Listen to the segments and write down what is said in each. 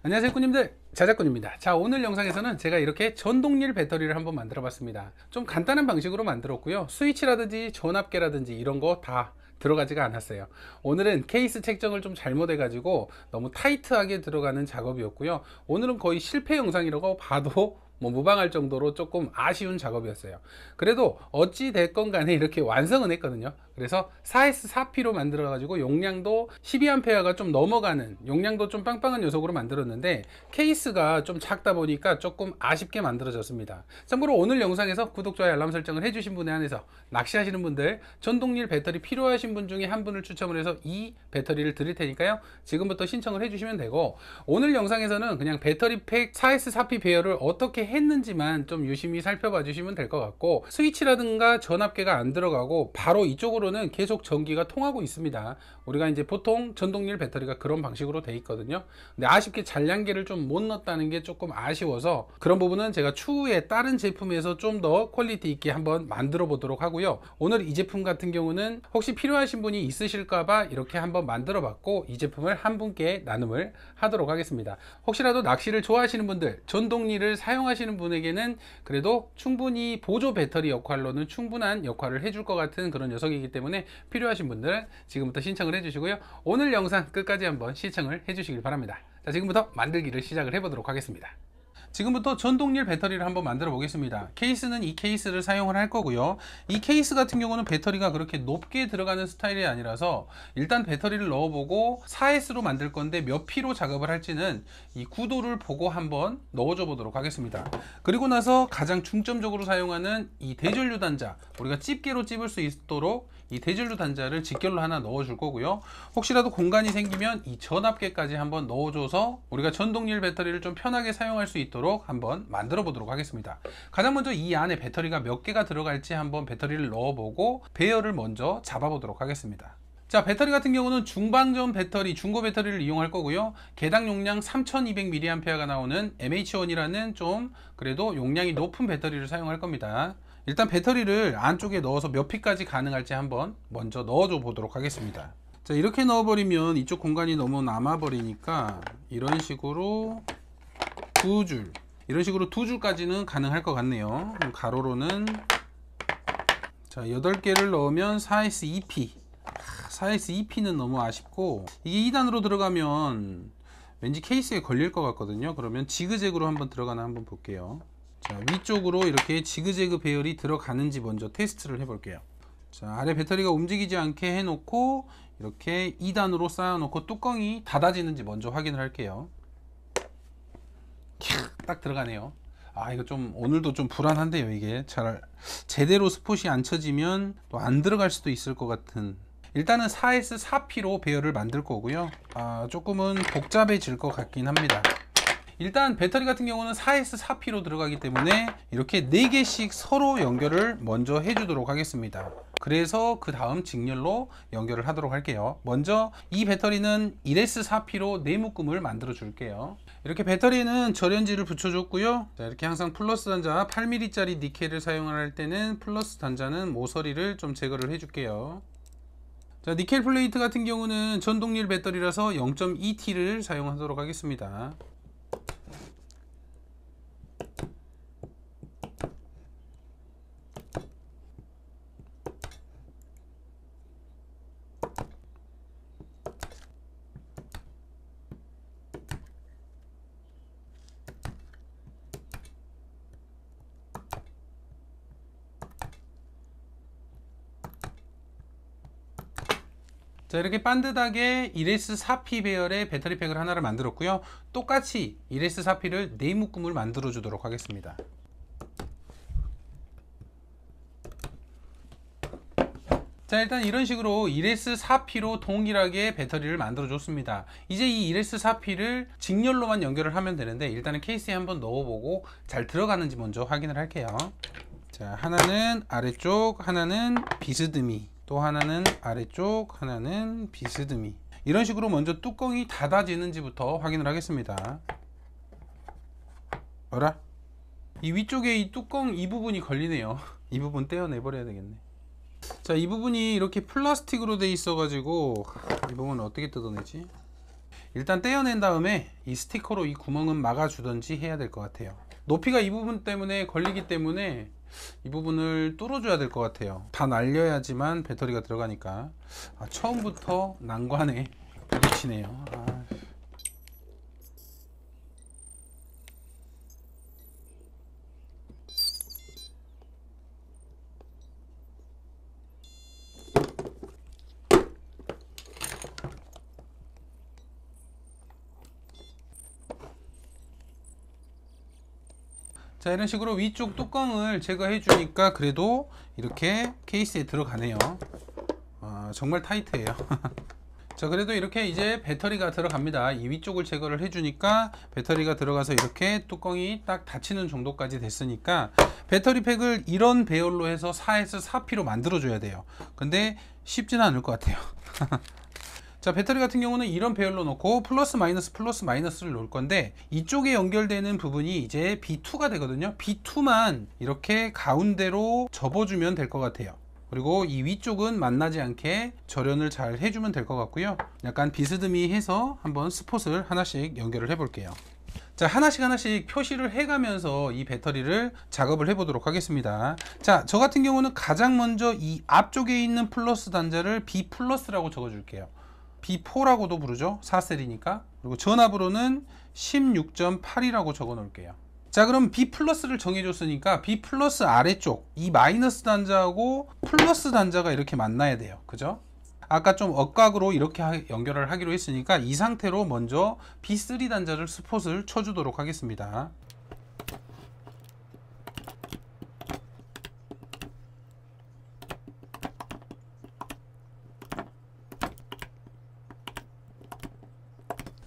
안녕하세요 꾸님들, 자작꾼입니다. 자, 오늘 영상에서는 제가 이렇게 전동릴 배터리를 한번 만들어 봤습니다. 좀 간단한 방식으로 만들었고요, 스위치라든지 전압계라든지 이런 거 다 들어가지가 않았어요. 오늘은 케이스 책정을 좀 잘못해 가지고 너무 타이트하게 들어가는 작업이었고요, 오늘은 거의 실패 영상이라고 봐도 무방할 정도로 조금 아쉬운 작업이었어요. 그래도 어찌 됐건 간에 이렇게 완성은 했거든요. 그래서 4S4P로 만들어 가지고 용량도 12A가 좀 넘어가는, 용량도 좀 빵빵한 녀석으로 만들었는데 케이스가 좀 작다 보니까 조금 아쉽게 만들어졌습니다. 참고로 오늘 영상에서 구독, 좋아요, 알람 설정을 해주신 분에 한해서 낚시하시는 분들, 전동릴 배터리 필요하신 분 중에 한 분을 추첨을 해서 이 배터리를 드릴 테니까요, 지금부터 신청을 해주시면 되고, 오늘 영상에서는 그냥 배터리 팩 4S4P 배열을 어떻게 했는지만 좀 유심히 살펴봐 주시면 될 것 같고, 스위치라든가 전압계가 안 들어가고 바로 이쪽으로는 계속 전기가 통하고 있습니다. 우리가 이제 보통 전동릴 배터리가 그런 방식으로 돼 있거든요. 근데 아쉽게 잔량계를 좀 못 넣었다는 게 조금 아쉬워서 그런 부분은 제가 추후에 다른 제품에서 좀 더 퀄리티 있게 한번 만들어 보도록 하고요. 오늘 이 제품 같은 경우는 혹시 필요하신 분이 있으실까봐 이렇게 한번 만들어 봤고, 이 제품을 한 분께 나눔을 하도록 하겠습니다. 혹시라도 낚시를 좋아하시는 분들, 전동릴을 사용하시는 분에게는 그래도 충분히 보조 배터리 역할로는 충분한 역할을 해줄 것 같은 그런 녀석이기 때문에 필요하신 분들은 지금부터 신청을 해주시고요, 오늘 영상 끝까지 한번 시청을 해주시길 바랍니다. 자, 지금부터 만들기를 시작을 해보도록 하겠습니다. 지금부터 전동릴 배터리를 한번 만들어 보겠습니다. 케이스는 이 케이스를 사용을 할 거고요, 이 케이스 같은 경우는 배터리가 그렇게 높게 들어가는 스타일이 아니라서 일단 배터리를 넣어보고 4S로 만들 건데 몇 P로 작업을 할지는 이 구도를 보고 한번 넣어줘 보도록 하겠습니다. 그리고 나서 가장 중점적으로 사용하는 이 대전류 단자, 우리가 집게로 찝을 수 있도록 이 대전류 단자를 직결로 하나 넣어 줄 거고요, 혹시라도 공간이 생기면 이 전압계까지 한번 넣어줘서 우리가 전동릴 배터리를 좀 편하게 사용할 수 있도록 한번 만들어 보도록 하겠습니다. 가장 먼저 이 안에 배터리가 몇 개가 들어갈지 한번 배터리를 넣어보고 배열을 먼저 잡아 보도록 하겠습니다. 자, 배터리 같은 경우는 중방전 배터리, 중고 배터리를 이용할 거고요, 개당 용량 3200mAh가 나오는 MH1이라는 좀 그래도 용량이 높은 배터리를 사용할 겁니다. 일단 배터리를 안쪽에 넣어서 몇 P까지 가능할지 한번 먼저 넣어줘 보도록 하겠습니다. 자, 이렇게 넣어버리면 이쪽 공간이 너무 남아버리니까 이런 식으로 두 줄, 이런 식으로 두 줄까지는 가능할 것 같네요. 가로로는 자 8개를 넣으면 4S2P, 4S2P는 너무 아쉽고, 이게 2단으로 들어가면 왠지 케이스에 걸릴 것 같거든요. 그러면 지그재그로 한번 들어가나 한번 볼게요. 자, 위쪽으로 이렇게 지그재그 배열이 들어가는지 먼저 테스트를 해 볼게요. 자, 아래 배터리가 움직이지 않게 해 놓고 이렇게 2단으로 쌓아 놓고 뚜껑이 닫아지는지 먼저 확인을 할게요. 딱 들어가네요. 아, 이거 좀 오늘도 좀 불안한데요. 이게 잘 제대로 스폿이 안 쳐지면 또 안 들어갈 수도 있을 것 같은. 일단은 4S4P로 배열을 만들 거고요, 조금은 복잡해질 것 같긴 합니다. 일단 배터리 같은 경우는 4S4P로 들어가기 때문에 이렇게 4개씩 서로 연결을 먼저 해주도록 하겠습니다. 그래서 그 다음 직렬로 연결을 하도록 할게요. 먼저 이 배터리는 1S4P로 네묶음을 만들어 줄게요. 이렇게 배터리는 절연지를 붙여줬고요, 자, 이렇게 항상 플러스 단자 8mm짜리 니켈을 사용할 때는 플러스 단자는 모서리를 좀 제거를 해줄게요. 자, 니켈 플레이트 같은 경우는 전동릴 배터리라서 0.2T를 사용하도록 하겠습니다. 자, 이렇게 반듯하게 1S4P 배열의 배터리 팩을 하나를 만들었고요, 똑같이 1S4P를 네묶음을 만들어 주도록 하겠습니다. 자, 일단 이런 식으로 1S4P로 동일하게 배터리를 만들어 줬습니다. 이제 이 1S4P를 직렬로만 연결을 하면 되는데, 일단은 케이스에 한번 넣어보고 잘 들어가는지 먼저 확인을 할게요. 자, 하나는 아래쪽, 하나는 비스듬히, 또 하나는 아래쪽, 하나는 비스듬히, 이런 식으로 먼저 뚜껑이 닫아지는지부터 확인을 하겠습니다. 어라? 이 위쪽에 이 뚜껑 이 부분이 걸리네요. 이 부분 떼어내 버려야 되겠네. 자, 이 부분이 이렇게 플라스틱으로 돼 있어 가지고 이 부분은 어떻게 뜯어내지? 일단 떼어낸 다음에 이 스티커로 이 구멍은 막아주든지 해야 될 것 같아요. 높이가 이 부분 때문에 걸리기 때문에 이 부분을 뚫어줘야 될 것 같아요. 다 날려야지만 배터리가 들어가니까. 처음부터 난관에 부딪히네요. 자, 이런 식으로 위쪽 뚜껑을 제거해 주니까 그래도 이렇게 케이스에 들어가네요. 정말 타이트해요. 자, 그래도 이렇게 이제 배터리가 들어갑니다. 이 위쪽을 제거를 해 주니까 배터리가 들어가서 이렇게 뚜껑이 딱 닫히는 정도까지 됐으니까 배터리 팩을 이런 배열로 해서 4S 4P로 만들어 줘야 돼요. 근데 쉽지는 않을 것 같아요. 자, 배터리 같은 경우는 이런 배열로 놓고 플러스 마이너스를 놓을 건데, 이쪽에 연결되는 부분이 이제 B2가 되거든요. B2만 이렇게 가운데로 접어주면 될 것 같아요. 그리고 이 위쪽은 만나지 않게 절연을 잘 해주면 될 것 같고요. 약간 비스듬히 해서 한번 스폿을 하나씩 연결을 해 볼게요. 자, 하나씩 표시를 해가면서 이 배터리를 작업을 해 보도록 하겠습니다. 자, 저 같은 경우는 가장 먼저 이 앞쪽에 있는 플러스 단자를 B 플러스라고 적어 줄게요. B4라고도 부르죠. 4셀이니까. 그리고 전압으로는 16.8이라고 적어 놓을게요. 자, 그럼 B 플러스를 정해줬으니까 B 플러스 아래쪽 이 마이너스 단자하고 플러스 단자가 이렇게 만나야 돼요. 그죠? 아까 좀 억각으로 이렇게 연결을 하기로 했으니까 이 상태로 먼저 B3 단자를 스폿을 쳐주도록 하겠습니다.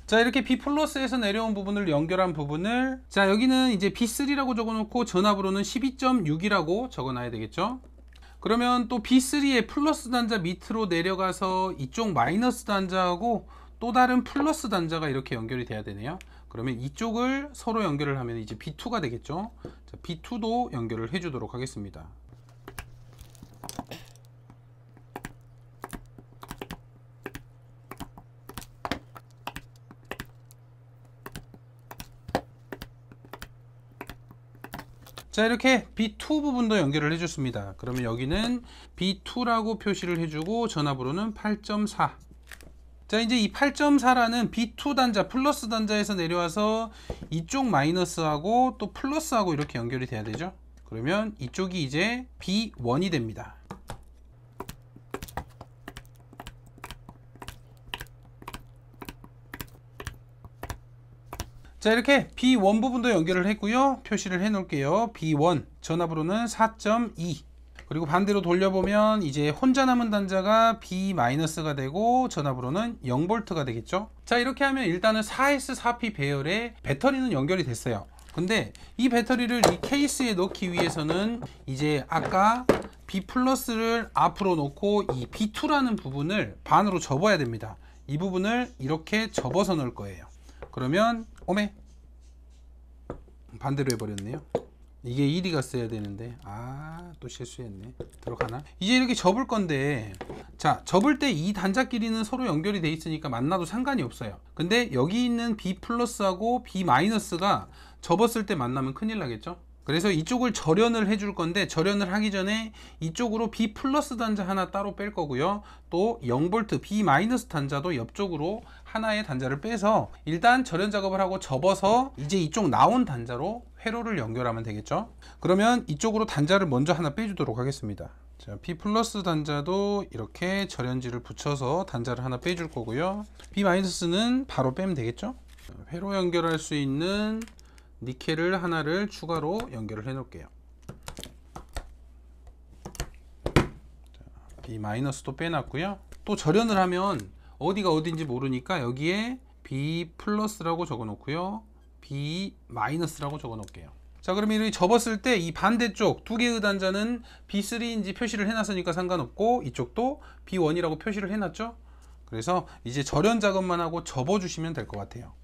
자, 이렇게 B 플러스에서 내려온 부분을 연결한 부분을, 자, 여기는 이제 B3라고 적어 놓고 전압으로는 12.6이라고 적어 놔야 되겠죠. 그러면 또 B3의 플러스 단자 밑으로 내려가서 이쪽 마이너스 단자하고 또 다른 플러스 단자가 이렇게 연결이 돼야 되네요. 그러면 이쪽을 서로 연결을 하면 이제 B2가 되겠죠. 자, B2도 연결을 해 주도록 하겠습니다. 자, 이렇게 B2 부분도 연결을 해줬습니다. 그러면 여기는 B2라고 표시를 해주고 전압으로는 8.4. 자, 이제 이 8.4라는 B2 단자, 플러스 단자에서 내려와서 이쪽 마이너스하고 또 플러스하고 이렇게 연결이 돼야 되죠. 그러면 이쪽이 이제 B1이 됩니다. 자, 이렇게 B1 부분도 연결을 했고요. 표시를 해 놓을게요. B1 전압으로는 4.2. 그리고 반대로 돌려보면 이제 혼자 남은 단자가 B-가 되고 전압으로는 0V가 되겠죠. 자, 이렇게 하면 일단은 4S 4P 배열의 배터리는 연결이 됐어요. 근데 이 배터리를 이 케이스에 넣기 위해서는 이제 아까 B 플러스를 앞으로 놓고 이 B2라는 부분을 반으로 접어야 됩니다. 이 부분을 이렇게 접어서 넣을 거예요. 그러면 오메, 반대로 해버렸네요. 이게 1이 갔어야 되는데 또 실수했네. 들어가나? 이제 이렇게 접을 건데, 자, 접을 때 이 단자 끼리는 서로 연결이 돼 있으니까 만나도 상관이 없어요. 근데 여기 있는 B 플러스하고 B 마이너스가 접었을 때 만나면 큰일 나겠죠. 그래서 이쪽을 절연을 해줄 건데, 절연을 하기 전에 이쪽으로 B 플러스 단자 하나 따로 뺄 거고요. 또 0V B 마이너스 단자도 옆쪽으로 하나의 단자를 빼서 일단 절연 작업을 하고 접어서 이제 이쪽 나온 단자로 회로를 연결하면 되겠죠. 그러면 이쪽으로 단자를 먼저 하나 빼주도록 하겠습니다. 자, B 플러스 단자도 이렇게 절연지를 붙여서 단자를 하나 빼줄 거고요. B 마이너스는 바로 빼면 되겠죠. 회로 연결할 수 있는 니켈을 하나를 추가로 연결을 해 놓을게요. B 마이너스도 빼놨고요. 또 절연을 하면 어디가 어딘지 모르니까 여기에 B 플러스라고 적어 놓고요. B 마이너스라고 적어 놓을게요. 자, 그러면 이렇게 접었을 때 이 반대쪽 두 개의 단자는 B3인지 표시를 해놨으니까 상관없고, 이쪽도 B1이라고 표시를 해놨죠. 그래서 이제 절연 작업만 하고 접어 주시면 될 것 같아요.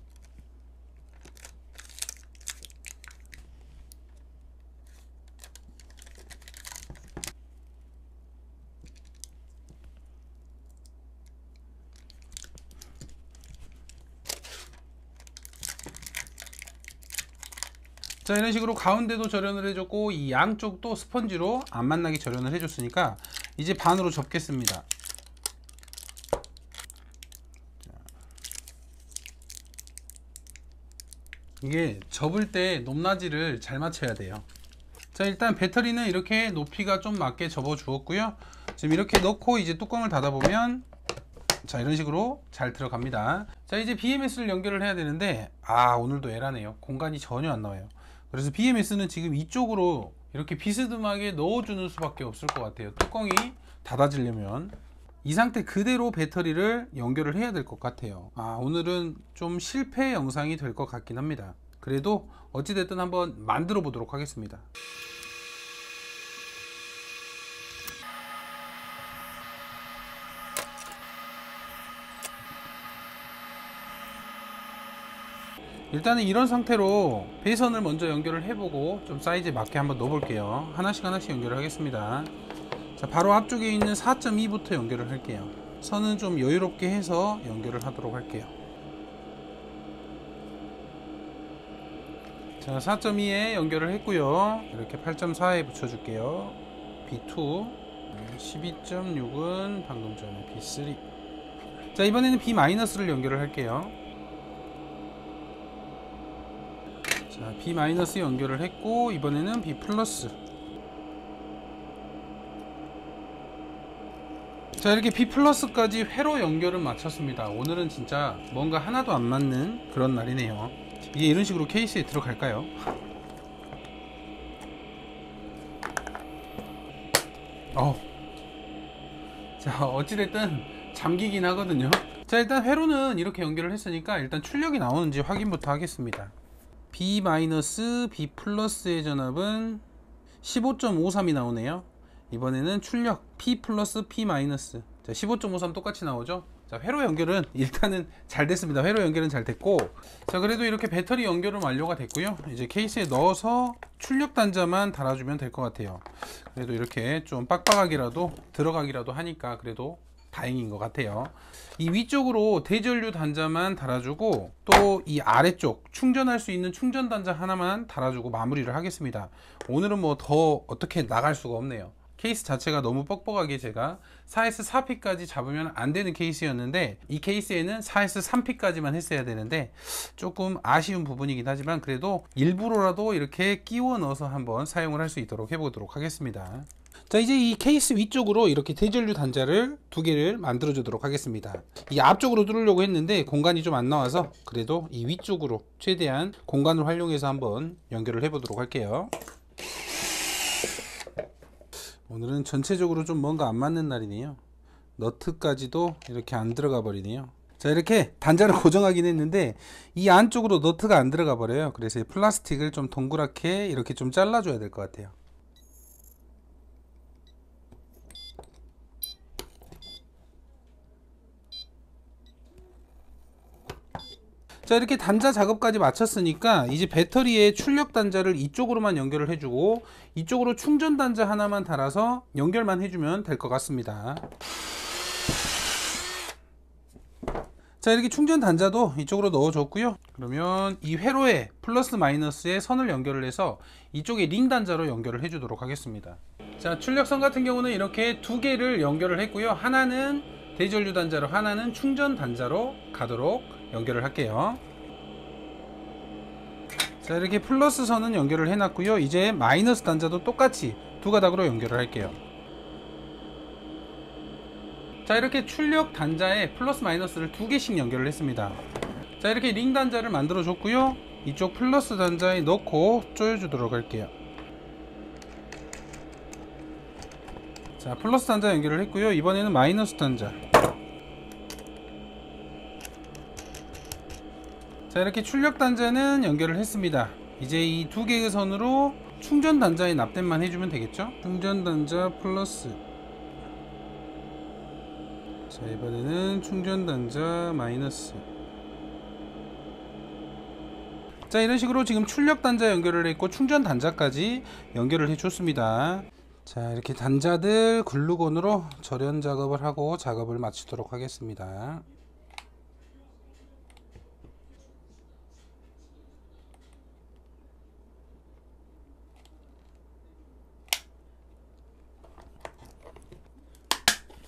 자, 이런 식으로 가운데도 절연을 해줬고 이 양쪽도 스펀지로 안 만나게 절연을 해줬으니까 이제 반으로 접겠습니다. 이게 접을 때 높낮이를 잘 맞춰야 돼요. 자, 일단 배터리는 이렇게 높이가 좀 맞게 접어 주었고요. 지금 이렇게 넣고 이제 뚜껑을 닫아 보면 자, 이런 식으로 잘 들어갑니다. 자, 이제 BMS를 연결을 해야 되는데 오늘도 에라네요. 공간이 전혀 안 나와요. 그래서 BMS는 지금 이쪽으로 이렇게 비스듬하게 넣어주는 수밖에 없을 것 같아요. 뚜껑이 닫아지려면 이 상태 그대로 배터리를 연결을 해야 될 것 같아요. 오늘은 좀 실패 영상이 될 것 같긴 합니다. 그래도 어찌됐든 한번 만들어 보도록 하겠습니다. 일단은 이런 상태로 배선을 먼저 연결을 해보고 좀 사이즈에 맞게 한번 넣어 볼게요. 하나씩 연결을 하겠습니다. 자, 바로 앞쪽에 있는 4.2부터 연결을 할게요. 선은 좀 여유롭게 해서 연결을 하도록 할게요. 자, 4.2에 연결을 했고요. 이렇게 8.4에 붙여줄게요. B2 12.6은 방금 전에 B3. 자, 이번에는 B-를 연결을 할게요. 자, B- 연결을 했고 이번에는 B+. 자, 이렇게 B+까지 회로 연결은 마쳤습니다. 오늘은 진짜 뭔가 하나도 안 맞는 그런 날이네요. 이게 이런 식으로 케이스에 들어갈까요? 자, 어찌됐든 잠기긴 하거든요. 자, 일단 회로는 이렇게 연결을 했으니까 일단 출력이 나오는지 확인부터 하겠습니다. B-, B+의 전압은 15.53이 나오네요. 이번에는 출력 P+, P-. 자, 15.53 똑같이 나오죠. 자, 회로 연결은 일단은 잘 됐습니다. 회로 연결은 잘 됐고, 자, 그래도 이렇게 배터리 연결은 완료가 됐고요. 이제 케이스에 넣어서 출력 단자만 달아주면 될 것 같아요. 그래도 이렇게 좀 빡빡하게라도 들어가기라도 하니까 그래도 다행인 것 같아요. 이 위쪽으로 대전류 단자만 달아주고 또 이 아래쪽 충전할 수 있는 충전 단자 하나만 달아주고 마무리를 하겠습니다. 오늘은 뭐 더 어떻게 나갈 수가 없네요. 케이스 자체가 너무 뻑뻑하게 제가 4S 4P까지 잡으면 안 되는 케이스였는데 이 케이스에는 4S 3P까지만 했어야 되는데 조금 아쉬운 부분이긴 하지만 그래도 일부러라도 이렇게 끼워 넣어서 한번 사용을 할 수 있도록 해보도록 하겠습니다. 자, 이제 이 케이스 위쪽으로 이렇게 대전류 단자를 2개를 만들어 주도록 하겠습니다. 이 앞쪽으로 뚫으려고 했는데 공간이 좀 안 나와서 그래도 이 위쪽으로 최대한 공간을 활용해서 한번 연결을 해 보도록 할게요. 오늘은 전체적으로 좀 뭔가 안 맞는 날이네요. 너트까지도 이렇게 안 들어가 버리네요. 자, 이렇게 단자를 고정하긴 했는데 이 안쪽으로 너트가 안 들어가 버려요. 그래서 이 플라스틱을 좀 동그랗게 이렇게 좀 잘라 줘야 될 것 같아요. 자, 이렇게 단자 작업까지 마쳤으니까 이제 배터리의 출력 단자를 이쪽으로만 연결을 해주고 이쪽으로 충전 단자 하나만 달아서 연결만 해주면 될 것 같습니다. 자, 이렇게 충전 단자도 이쪽으로 넣어줬고요. 그러면 이 회로에 플러스 마이너스에 선을 연결을 해서 이쪽에 링 단자로 연결을 해주도록 하겠습니다. 자, 출력선 같은 경우는 이렇게 2개를 연결을 했고요. 하나는 대전류 단자로, 하나는 충전 단자로 가도록 연결을 할게요. 자, 이렇게 플러스 선은 연결을 해놨고요. 이제 마이너스 단자도 똑같이 2가닥으로 연결을 할게요. 자, 이렇게 출력 단자에 플러스 마이너스를 2개씩 연결을 했습니다. 자, 이렇게 링 단자를 만들어 줬고요. 이쪽 플러스 단자에 넣고 조여주도록 할게요. 자, 플러스 단자 연결을 했고요. 이번에는 마이너스 단자. 자, 이렇게 출력 단자는 연결을 했습니다. 이제 이 2개의 선으로 충전 단자에 납땜만 해주면 되겠죠. 충전 단자 플러스. 자, 이번에는 충전 단자 마이너스. 자, 이런 식으로 지금 출력 단자 연결을 했고 충전 단자까지 연결을 해 줬습니다. 자, 이렇게 단자들 글루건으로 절연 작업을 하고 작업을 마치도록 하겠습니다.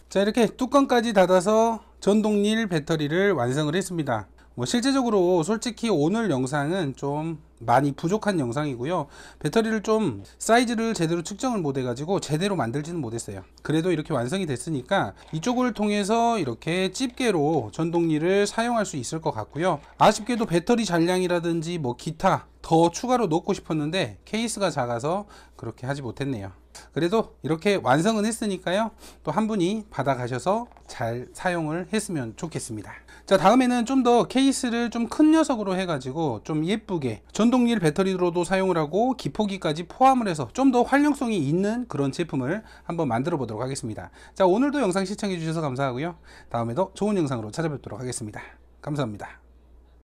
자, 이렇게 뚜껑까지 닫아서 전동릴 배터리를 완성을 했습니다. 실제적으로 솔직히 오늘 영상은 좀 많이 부족한 영상이고요. 배터리를 좀 사이즈를 제대로 측정을 못 해가지고 제대로 만들지는 못했어요. 그래도 이렇게 완성이 됐으니까 이쪽을 통해서 이렇게 집게로 전동릴을 사용할 수 있을 것 같고요. 아쉽게도 배터리 잔량이라든지 뭐 기타 더 추가로 넣고 싶었는데 케이스가 작아서 그렇게 하지 못했네요. 그래도 이렇게 완성은 했으니까요, 또 한 분이 받아 가셔서 잘 사용을 했으면 좋겠습니다. 자, 다음에는 좀 더 케이스를 좀 큰 녀석으로 해가지고 좀 예쁘게 전동릴 배터리로도 사용을 하고 기포기까지 포함을 해서 좀 더 활용성이 있는 그런 제품을 한번 만들어 보도록 하겠습니다. 자, 오늘도 영상 시청해 주셔서 감사하고요. 다음에도 좋은 영상으로 찾아뵙도록 하겠습니다. 감사합니다.